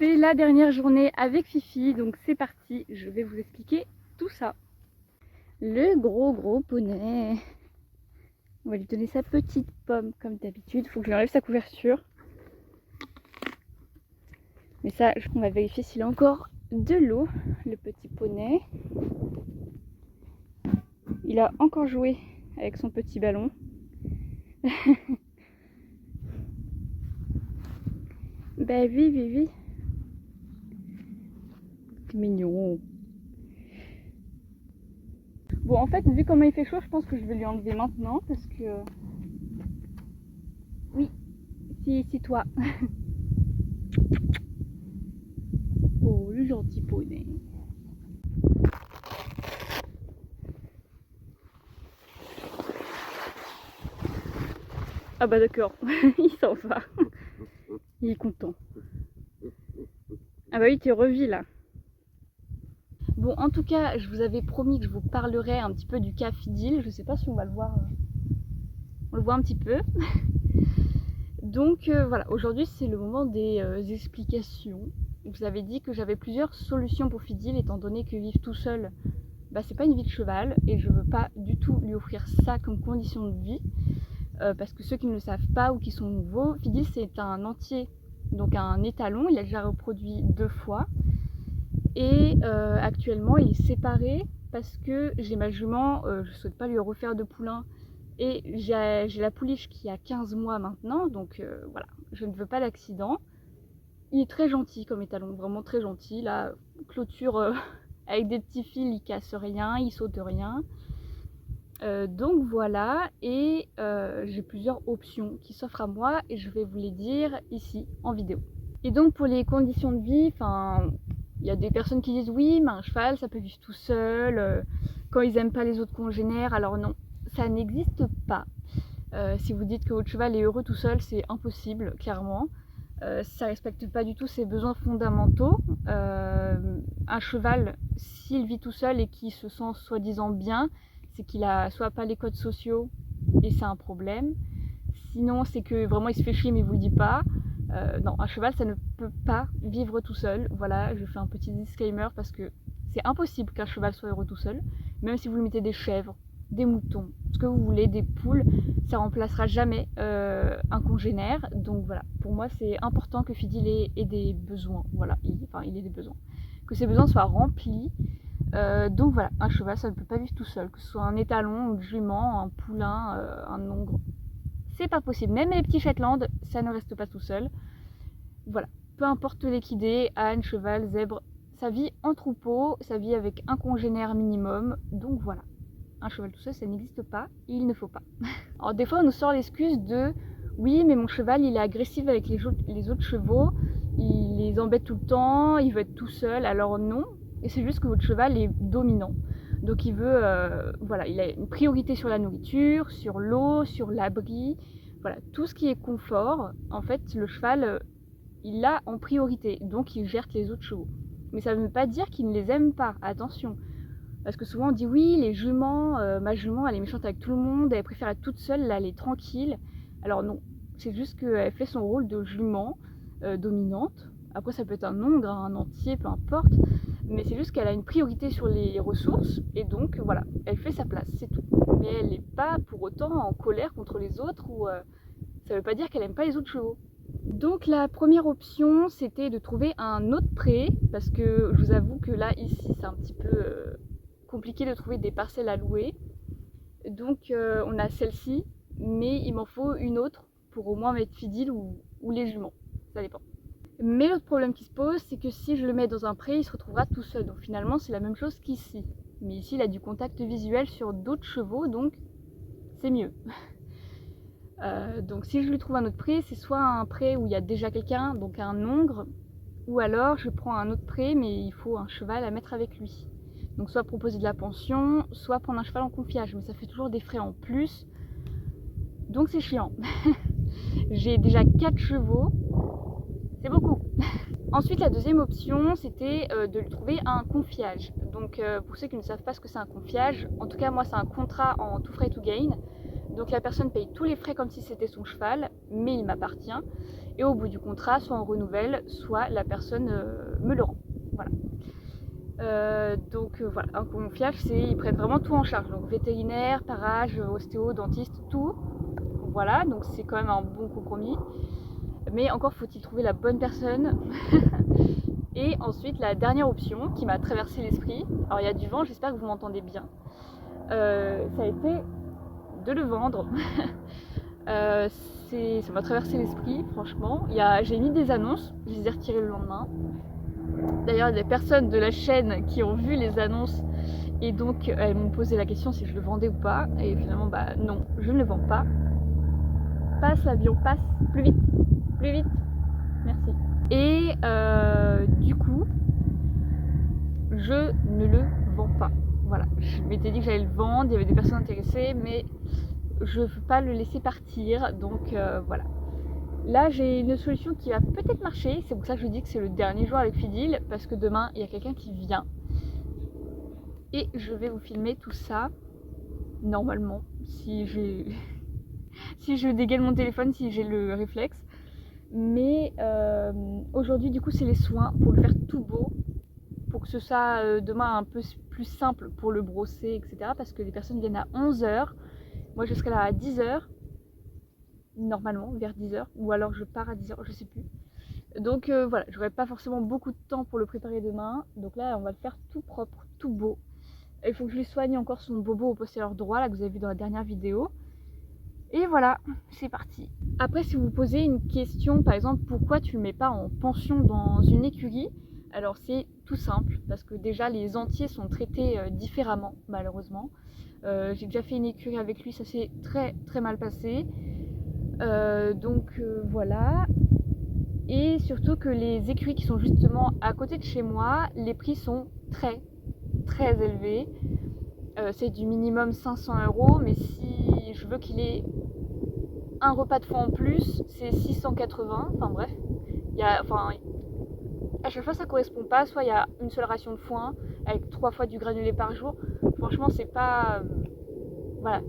C'est la dernière journée avec Fifi, donc c'est parti, je vais vous expliquer tout ça. Le gros poney. On va lui donner sa petite pomme comme d'habitude, faut que je lui enlève sa couverture. Mais ça, on va vérifier s'il a encore de l'eau, le petit poney. Il a encore joué avec son petit ballon. Bah oui. C'est mignon. Bon, en fait, vu comment il fait chaud, je pense que je vais lui enlever maintenant parce que... Oui, si toi. Oh, le gentil poney. Ah bah d'accord, il s'en va. Il est content. Ah bah oui, t'es revu là. Bon, en tout cas, je vous avais promis que je vous parlerais un petit peu du cas Fidil. Je sais pas si on va le voir. On le voit un petit peu. Donc voilà, aujourd'hui c'est le moment des explications. Je vous avais dit que j'avais plusieurs solutions pour Fidil, étant donné que vivre tout seul, bah, c'est pas une vie de cheval et je veux pas du tout lui offrir ça comme condition de vie. Parce que ceux qui ne le savent pas ou qui sont nouveaux, Fidil c'est un entier, donc un étalon, il a déjà reproduit 2 fois. Et actuellement il est séparé parce que j'ai ma jument, je souhaite pas lui refaire de poulain. Et j'ai la pouliche qui a 15 mois maintenant, donc voilà, je ne veux pas d'accident. Il est très gentil comme étalon, vraiment très gentil. La clôture avec des petits fils, il casse rien, il saute rien. Donc voilà, et j'ai plusieurs options qui s'offrent à moi et je vais vous les dire ici en vidéo. Et donc pour les conditions de vie, il y a des personnes qui disent oui, mais un cheval ça peut vivre tout seul, quand ils n'aiment pas les autres congénères, alors non, ça n'existe pas. Si vous dites que votre cheval est heureux tout seul, c'est impossible, clairement. Ça respecte pas du tout ses besoins fondamentaux. Un cheval, s'il vit tout seul et qu'il se sent soi-disant bien, c'est qu'il a soit pas les codes sociaux et c'est un problème. Sinon, c'est que vraiment il se fait chier mais il vous le dit pas. Non, un cheval ça ne peut pas vivre tout seul. Voilà, je fais un petit disclaimer parce que c'est impossible qu'un cheval soit heureux tout seul. Même si vous lui mettez des chèvres, des moutons, ce que vous voulez, des poules, ça remplacera jamais un congénère. Donc voilà, pour moi c'est important que Fidil ait des besoins. Voilà, il ait des besoins. Que ses besoins soient remplis. Donc voilà, un cheval ça ne peut pas vivre tout seul, que ce soit un étalon, une jument, un poulain, un hongre. C'est pas possible, même les petits Shetland, ça ne reste pas tout seul. Voilà, peu importe l'équidé, âne, cheval, zèbre, ça vit en troupeau, ça vit avec un congénère minimum, donc voilà. Un cheval tout seul, ça n'existe pas, il ne faut pas. Alors des fois on nous sort l'excuse de oui mais mon cheval il est agressif avec les autres chevaux, il les embête tout le temps, il veut être tout seul, alors non, et c'est juste que votre cheval est dominant. Donc il veut, voilà, il a une priorité sur la nourriture, sur l'eau, sur l'abri, voilà, tout ce qui est confort, en fait le cheval il l'a en priorité, donc il gère les autres chevaux. Mais ça ne veut pas dire qu'il ne les aime pas, attention. Parce que souvent on dit oui, les juments, ma jument elle est méchante avec tout le monde, elle préfère être toute seule, là elle est tranquille. Alors non, c'est juste qu'elle fait son rôle de jument dominante. Après ça peut être un hongre, un entier, peu importe. Mais c'est juste qu'elle a une priorité sur les ressources et donc voilà, elle fait sa place, c'est tout. Mais elle n'est pas pour autant en colère contre les autres ou ça veut pas dire qu'elle aime pas les autres chevaux. Donc la première option c'était de trouver un autre pré parce que je vous avoue que là ici c'est un petit peu compliqué de trouver des parcelles à louer. Donc on a celle-ci, mais il m'en faut une autre pour au moins mettre Fidil ou les juments, ça dépend. Mais l'autre problème qui se pose, c'est que si je le mets dans un pré, il se retrouvera tout seul. Donc finalement c'est la même chose qu'ici. Mais ici il a du contact visuel sur d'autres chevaux, donc c'est mieux. Donc si je lui trouve un autre pré, c'est soit un pré où il y a déjà quelqu'un, donc un hongre, ou alors je prends un autre pré, mais il faut un cheval à mettre avec lui. Donc soit proposer de la pension, soit prendre un cheval en confiage, mais ça fait toujours des frais en plus. Donc c'est chiant. J'ai déjà 4 chevaux, c'est beaucoup. Ensuite la deuxième option c'était de lui trouver un confiage. Donc pour ceux qui ne savent pas ce que c'est un confiage, en tout cas moi c'est un contrat en tout frais tout gain. Donc la personne paye tous les frais comme si c'était son cheval, mais il m'appartient. Et au bout du contrat, soit on renouvelle, soit la personne me le rend. Voilà. Voilà, un confiage, ils prennent vraiment tout en charge. Donc vétérinaire, parage, ostéo, dentiste, tout. Voilà, donc c'est quand même un bon compromis. Mais encore faut-il trouver la bonne personne. Et ensuite, la dernière option qui m'a traversé l'esprit, alors il y a du vent, j'espère que vous m'entendez bien, ça a été de le vendre. Ça m'a traversé l'esprit, franchement. J'ai mis des annonces, je les ai retirées le lendemain. D'ailleurs, il y a des personnes de la chaîne qui ont vu les annonces et donc elles m'ont posé la question si je le vendais ou pas. Et finalement, bah non, je ne le vends pas. Passe l'avion, passe, plus vite, merci. Et du coup, je ne le vends pas. Voilà, je m'étais dit que j'allais le vendre, il y avait des personnes intéressées, mais je ne veux pas le laisser partir, donc voilà. Là, j'ai une solution qui va peut-être marcher, c'est pour ça que je dis que c'est le dernier jour avec Fidil, parce que demain, il y a quelqu'un qui vient. Et je vais vous filmer tout ça, normalement, si je dégaine mon téléphone, si j'ai le réflexe. Mais aujourd'hui, du coup, c'est les soins pour le faire tout beau, pour que ce soit demain un peu plus simple pour le brosser, etc. Parce que les personnes viennent à 11h, moi je serai là à 10h, normalement, vers 10h, ou alors je pars à 10h, je sais plus. Donc voilà, j'aurai pas forcément beaucoup de temps pour le préparer demain. Donc là, on va le faire tout propre, tout beau. Il faut que je lui soigne encore son bobo au postérieur droit, là que vous avez vu dans la dernière vidéo. Et voilà, c'est parti. Après, si vous posez une question, par exemple, pourquoi tu le mets pas en pension dans une écurie? Alors c'est tout simple, parce que déjà les entiers sont traités différemment, malheureusement. J'ai déjà fait une écurie avec lui, ça s'est très très mal passé. Voilà. Et surtout que les écuries qui sont justement à côté de chez moi, les prix sont très très élevés. C'est du minimum 500 €, mais si je veux qu'il ait un repas de foin en plus, c'est 680. Enfin bref, à chaque fois ça correspond pas. Soit il y a une seule ration de foin avec 3 fois du granulé par jour. Franchement, c'est pas, voilà,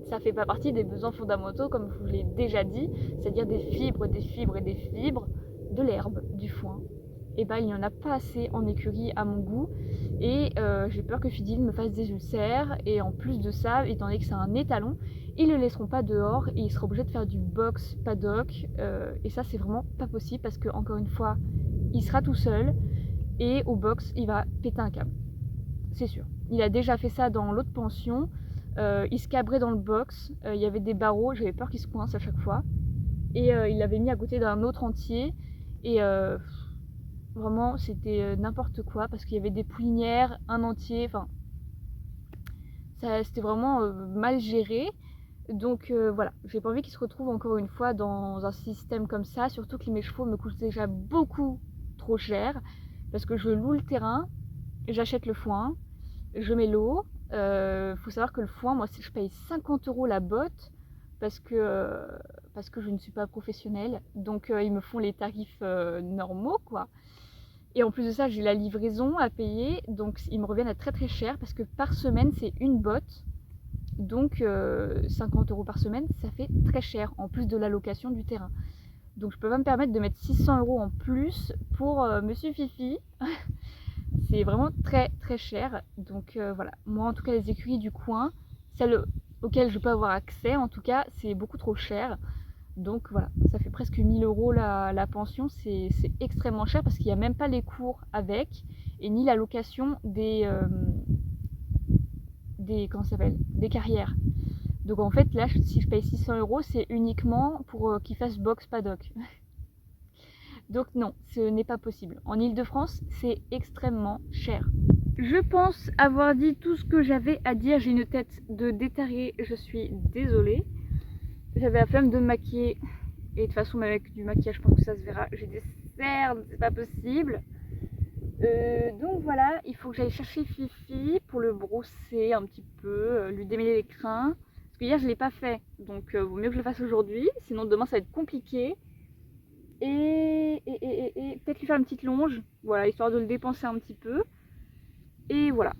ça fait pas partie des besoins fondamentaux comme je vous l'ai déjà dit, c'est-à-dire des fibres, de l'herbe, du foin. Et ben il n'y en a pas assez en écurie à mon goût. Et j'ai peur que Fidil me fasse des ulcères. Et en plus de ça, étant donné que c'est un étalon, ils le laisseront pas dehors et il sera obligé de faire du box paddock. Et ça, c'est vraiment pas possible parce que, encore une fois, il sera tout seul et au box, il va péter un câble. C'est sûr. Il a déjà fait ça dans l'autre pension. Il se cabrait dans le box. Il y avait des barreaux. J'avais peur qu'il se coince à chaque fois. Et il l'avait mis à côté d'un autre entier. Et vraiment, c'était n'importe quoi parce qu'il y avait des pouinières, un entier, enfin, c'était vraiment mal géré. Donc voilà, j'ai pas envie qu'il se retrouve encore une fois dans un système comme ça, surtout que mes chevaux me coûtent déjà beaucoup trop cher parce que je loue le terrain, j'achète le foin, je mets l'eau. Faut savoir que le foin, moi, je paye 50 € la botte parce que je ne suis pas professionnelle. Donc ils me font les tarifs normaux, quoi. Et en plus de ça, j'ai la livraison à payer, donc ils me reviennent à très très cher parce que par semaine, c'est une botte. Donc 50 € par semaine, ça fait très cher, en plus de l'allocation du terrain. Donc je peux pas me permettre de mettre 600 € en plus pour Monsieur Fifi. C'est vraiment très très cher. Donc voilà, moi en tout cas les écuries du coin, celles auxquelles je peux avoir accès en tout cas, c'est beaucoup trop cher. Donc voilà, ça fait presque 1000 € la pension, c'est extrêmement cher parce qu'il n'y a même pas les cours avec et ni la location des comment ça s'appelle, des carrières. Donc en fait là, si je paye 600 €, c'est uniquement pour qu'ils fassent box paddock. Donc non, ce n'est pas possible. En Ile-de-France, c'est extrêmement cher. Je pense avoir dit tout ce que j'avais à dire. J'ai une tête de détarée, je suis désolée. J'avais la flemme de me maquiller. Et de toute façon, avec du maquillage, je pense que ça se verra. J'ai des cernes, c'est pas possible. Donc voilà, il faut que j'aille chercher Fifi pour le brosser un petit peu, lui démêler les crins. Parce que hier, je ne l'ai pas fait. Donc vaut mieux que je le fasse aujourd'hui. Sinon, demain, ça va être compliqué. Et peut-être lui faire une petite longe. Voilà, histoire de le dépenser un petit peu. Et voilà,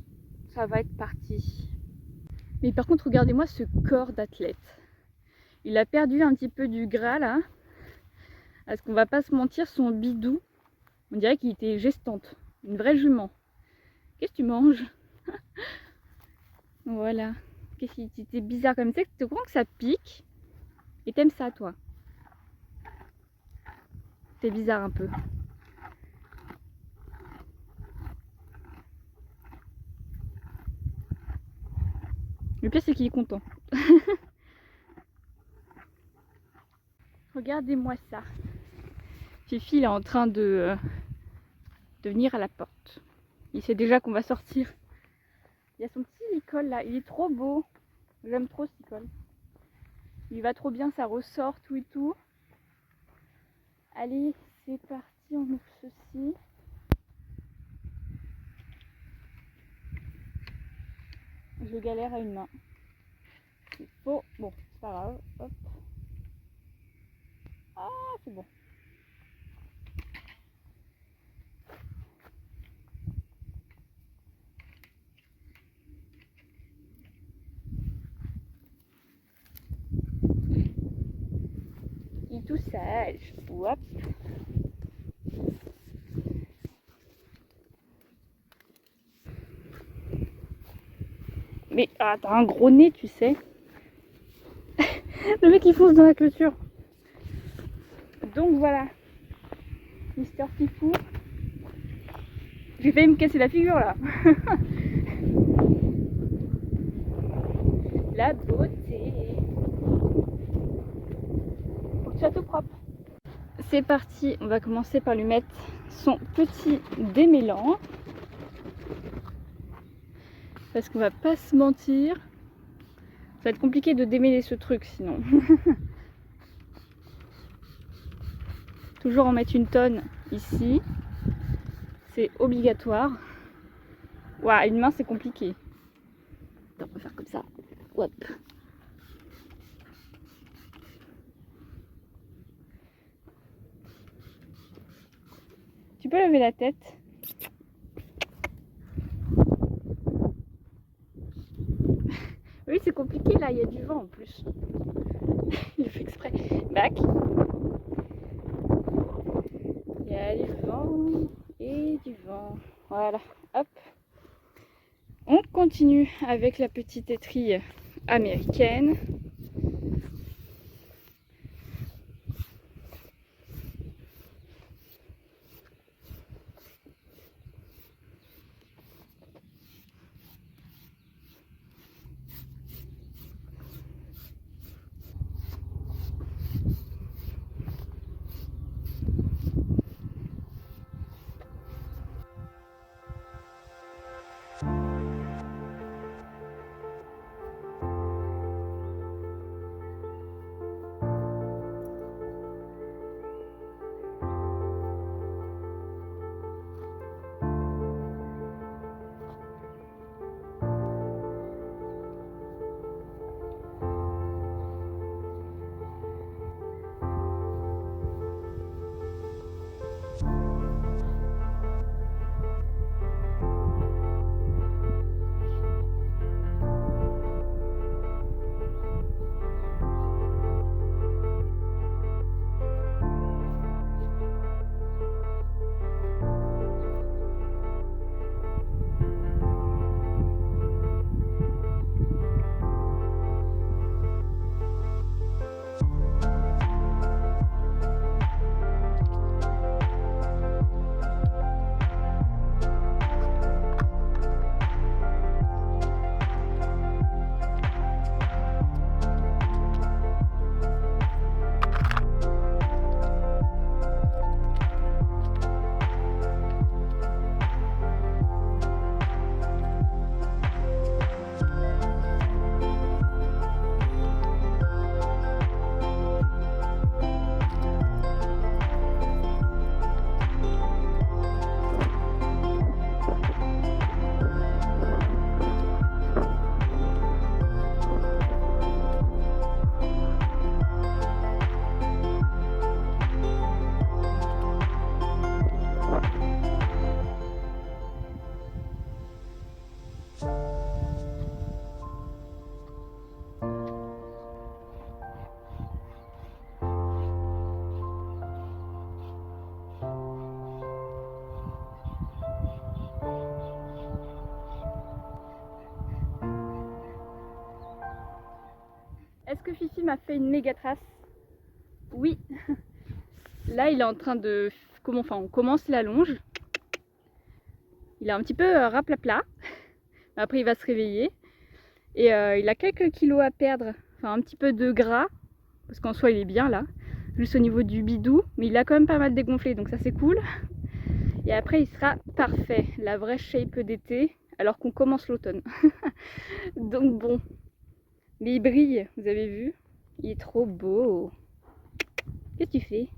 ça va être parti. Mais par contre, regardez-moi ce corps d'athlète. Il a perdu un petit peu du gras là. Parce qu'on va pas se mentir, son bidou, on dirait qu'il était gestante. Une vraie jument. Qu'est-ce que tu manges? Voilà. Qu'est-ce qui était bizarre comme ça? Tu crois que ça pique? Et t'aimes ça toi? C'est bizarre un peu. Le pire c'est qu'il est content. Regardez-moi ça. Fifi il est en train de venir à la porte. Il sait déjà qu'on va sortir. Il y a son petit licol là, il est trop beau. J'aime trop ce licol. Il va trop bien, ça ressort tout et tout. Allez, c'est parti, on ouvre ceci. Je galère à une main. Il faut... Bon, c'est pas grave. Hop. Ah, c'est bon. Il est tout sage. Hop. Mais ah, t'as un gros nez, tu sais. Le mec il fonce dans la clôture. Donc voilà. Mister Fifou. J'ai failli me casser la figure là. La beauté. Faut que tu sois tout propre. C'est parti, on va commencer par lui mettre son petit démêlant. Parce qu'on va pas se mentir. Ça va être compliqué de démêler ce truc sinon. Toujours en mettre une tonne ici. C'est obligatoire. Ouah, une main c'est compliqué. Attends, on va faire comme ça. Hop. Tu peux lever la tête. Oui, c'est compliqué là, il y a du vent en plus. Il le fait exprès. Bac. Il y a du vent et du vent. Voilà, hop. On continue avec la petite étrille américaine. Est-ce que Fifi m'a fait une méga trace? Oui. Là, il est en train de... on commence la longe. Il est un petit peu raplapla. Après, il va se réveiller. Et il a quelques kilos à perdre. Enfin, un petit peu de gras. Parce qu'en soi, il est bien là. Juste au niveau du bidou. Mais il a quand même pas mal dégonflé. Donc ça, c'est cool. Et après, il sera parfait. La vraie shape d'été. Alors qu'on commence l'automne. Donc bon. Mais il brille. Vous avez vu? Il est trop beau. Qu'est-ce que tu fais?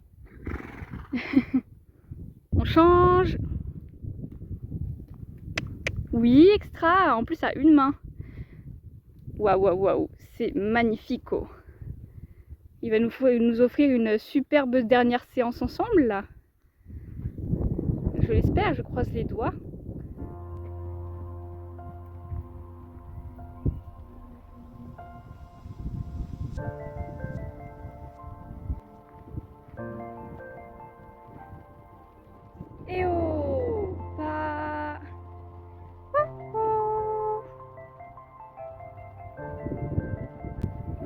On change. Oui, extra. En plus à une main. Waouh, waouh, waouh. C'est magnifico. Il va nous offrir une superbe dernière séance ensemble là. Je l'espère, je croise les doigts. Et oh, pas.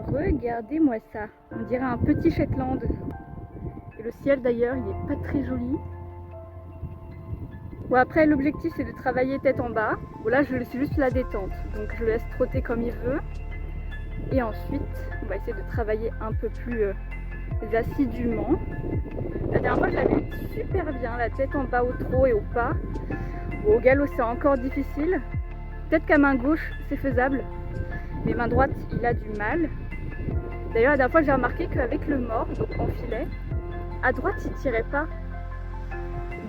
Regardez-moi ça, on dirait un petit Shetland. Et le ciel d'ailleurs, il est pas très joli. Bon, après l'objectif c'est de travailler tête en bas. Bon là je laisse juste la détente, donc je le laisse trotter comme il veut. Et ensuite on va essayer de travailler un peu plus assidûment. La dernière fois je l'avais super bien, la tête en bas au trot et au pas. Bon, au galop c'est encore difficile. Peut-être qu'à main gauche c'est faisable, mais main droite il a du mal. D'ailleurs la dernière fois j'ai remarqué qu'avec le mors, donc en filet, à droite il tirait pas.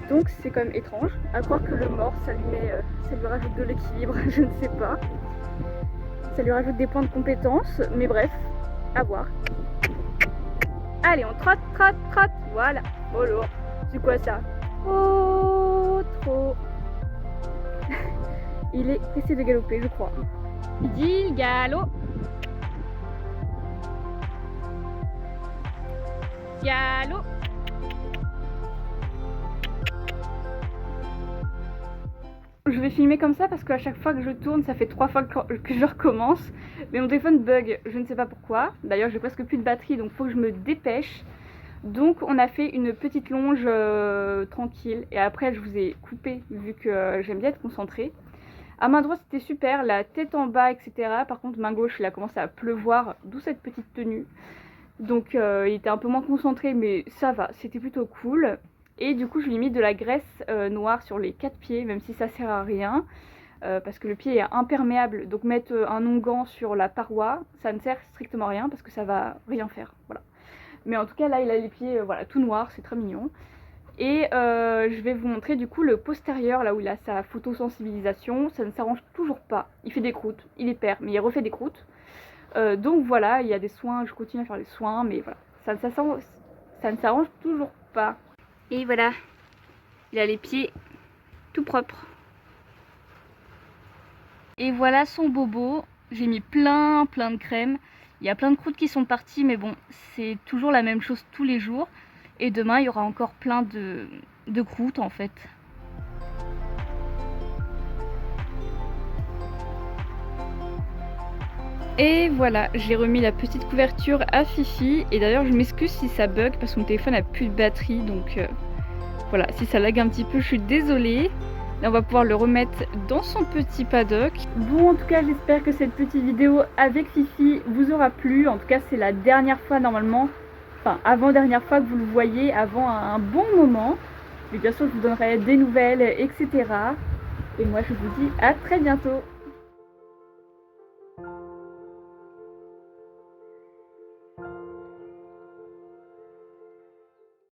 Donc c'est quand même étrange, à croire que le mort ça lui rajoute de l'équilibre, je ne sais pas. Ça lui rajoute des points de compétence, mais bref, à voir. Allez, on trotte, trotte, trotte, voilà. Oh là, c'est quoi ça? Oh, trop. Il est pressé de galoper, je crois. Il dit galop. Galop. Je vais filmer comme ça parce qu'à chaque fois que je tourne, ça fait 3 fois que je recommence. Mais mon téléphone bug, je ne sais pas pourquoi. D'ailleurs, j'ai presque plus de batterie, donc il faut que je me dépêche. Donc on a fait une petite longe tranquille. Et après, je vous ai coupé vu que j'aime bien être concentrée. À main droite, c'était super, la tête en bas, etc. Par contre, main gauche, il a commencé à pleuvoir, d'où cette petite tenue. Donc il était un peu moins concentré, mais ça va, c'était plutôt cool. Et du coup je lui ai mis de la graisse noire sur les 4 pieds, même si ça sert à rien, parce que le pied est imperméable. Donc mettre un onguent sur la paroi, ça ne sert strictement à rien, parce que ça va rien faire, voilà. Mais en tout cas là il a les pieds voilà, tout noirs, c'est très mignon. Et je vais vous montrer du coup le postérieur, là où il a sa photosensibilisation. Ça ne s'arrange toujours pas, il fait des croûtes, il est perd, mais il refait des croûtes. Donc voilà, il y a des soins, je continue à faire des soins, mais voilà, ça ne s'arrange toujours pas. Et voilà, il a les pieds tout propres. Et voilà son bobo, j'ai mis plein de crème. Il y a plein de croûtes qui sont parties, mais bon, c'est toujours la même chose tous les jours. Et demain, il y aura encore plein de croûtes en fait. Et voilà, j'ai remis la petite couverture à Fifi. Et d'ailleurs, je m'excuse si ça bug parce que mon téléphone n'a plus de batterie. Donc voilà, si ça lag un petit peu, je suis désolée. Là, on va pouvoir le remettre dans son petit paddock. Bon, en tout cas, j'espère que cette petite vidéo avec Fifi vous aura plu. En tout cas, c'est la dernière fois normalement, enfin avant-dernière fois que vous le voyez avant un bon moment. Mais bien sûr, je vous donnerai des nouvelles, etc. Et moi, je vous dis à très bientôt.